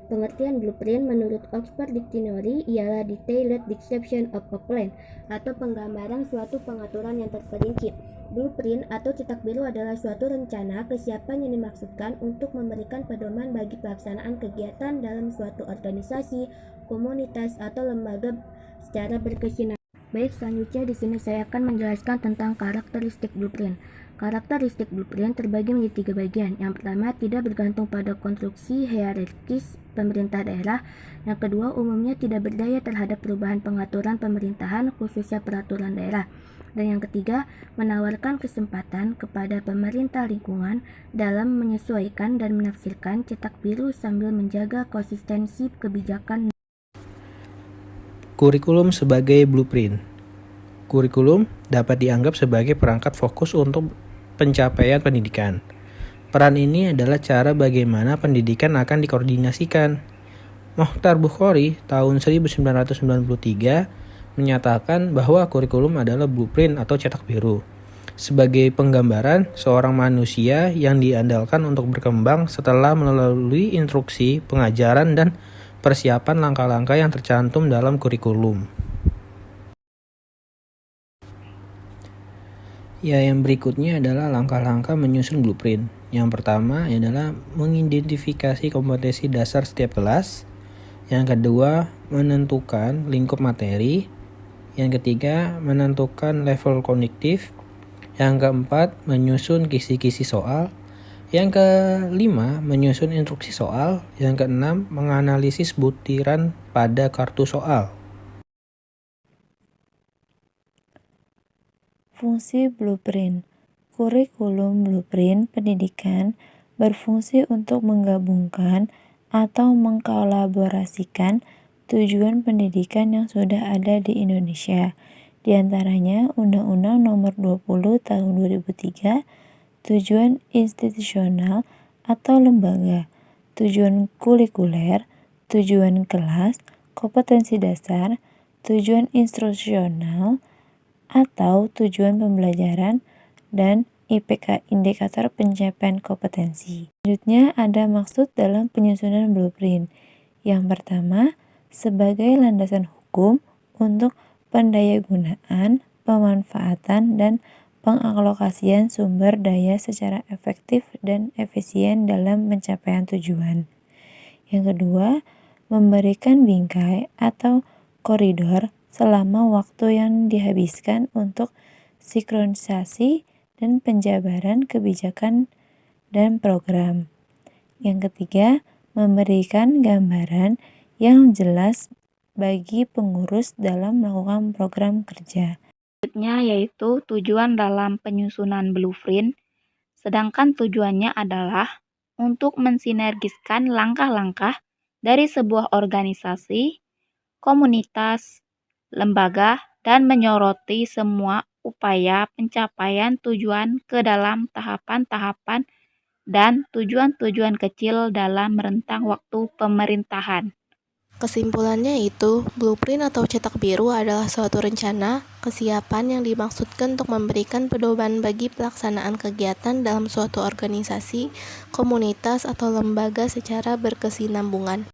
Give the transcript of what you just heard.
Pengertian blueprint menurut Oxford Dictionary ialah detailed description of a plan atau penggambaran suatu pengaturan yang terperinci. Blueprint atau cetak biru adalah suatu rencana kesiapan yang dimaksudkan untuk memberikan pedoman bagi pelaksanaan kegiatan dalam suatu organisasi, komunitas, atau lembaga secara berkesinambungan. Baik, selanjutnya di sini saya akan menjelaskan tentang karakteristik blueprint. Karakteristik blueprint terbagi menjadi 3 bagian. Yang pertama, tidak bergantung pada konstruksi hierarkis pemerintah daerah. Yang kedua, umumnya tidak berdaya terhadap perubahan pengaturan pemerintahan, khususnya peraturan daerah. Dan yang ketiga, menawarkan kesempatan kepada pemerintah lingkungan dalam menyesuaikan dan menafsirkan cetak biru sambil menjaga konsistensi kebijakan. Kurikulum sebagai blueprint. Kurikulum dapat dianggap sebagai perangkat fokus untuk pencapaian pendidikan. Peran ini adalah cara bagaimana pendidikan akan dikoordinasikan. Mokhtar Bukhari tahun 1993 menyatakan bahwa kurikulum adalah blueprint atau cetak biru. Sebagai penggambaran seorang manusia yang diandalkan untuk berkembang setelah melalui instruksi, pengajaran, dan persiapan langkah-langkah yang tercantum dalam kurikulum. Yang berikutnya adalah langkah-langkah menyusun blueprint. Yang pertama adalah mengidentifikasi kompetensi dasar setiap kelas. Yang kedua, menentukan lingkup materi. Yang ketiga, menentukan level kognitif. Yang keempat, menyusun kisi-kisi soal. Yang kelima, menyusun instruksi soal. Yang keenam, menganalisis butiran pada kartu soal. Fungsi blueprint. Kurikulum blueprint pendidikan berfungsi untuk menggabungkan atau mengkolaborasikan tujuan pendidikan yang sudah ada di Indonesia. Di antaranya Undang-Undang Nomor 20 Tahun 2003, tujuan institusional atau lembaga, tujuan kurikuler, tujuan kelas, kompetensi dasar, tujuan instruksional atau tujuan pembelajaran, dan IPK indikator pencapaian kompetensi. Selanjutnya ada maksud dalam penyusunan blueprint. Yang pertama, sebagai landasan hukum untuk pendayagunaan, pemanfaatan, dan pengalokasian sumber daya secara efektif dan efisien dalam pencapaian tujuan. Yang kedua, memberikan bingkai atau koridor selama waktu yang dihabiskan untuk sinkronisasi dan penjabaran kebijakan dan program. Yang ketiga, memberikan gambaran yang jelas bagi pengurus dalam melakukan program kerja. Selanjutnya yaitu tujuan dalam penyusunan blueprint, sedangkan tujuannya adalah untuk mensinergiskan langkah-langkah dari sebuah organisasi, komunitas, lembaga, dan menyoroti semua upaya pencapaian tujuan ke dalam tahapan-tahapan dan tujuan-tujuan kecil dalam rentang waktu pemerintahan. Kesimpulannya itu, blueprint atau cetak biru adalah suatu rencana, kesiapan yang dimaksudkan untuk memberikan pedoman bagi pelaksanaan kegiatan dalam suatu organisasi, komunitas, atau lembaga secara berkesinambungan.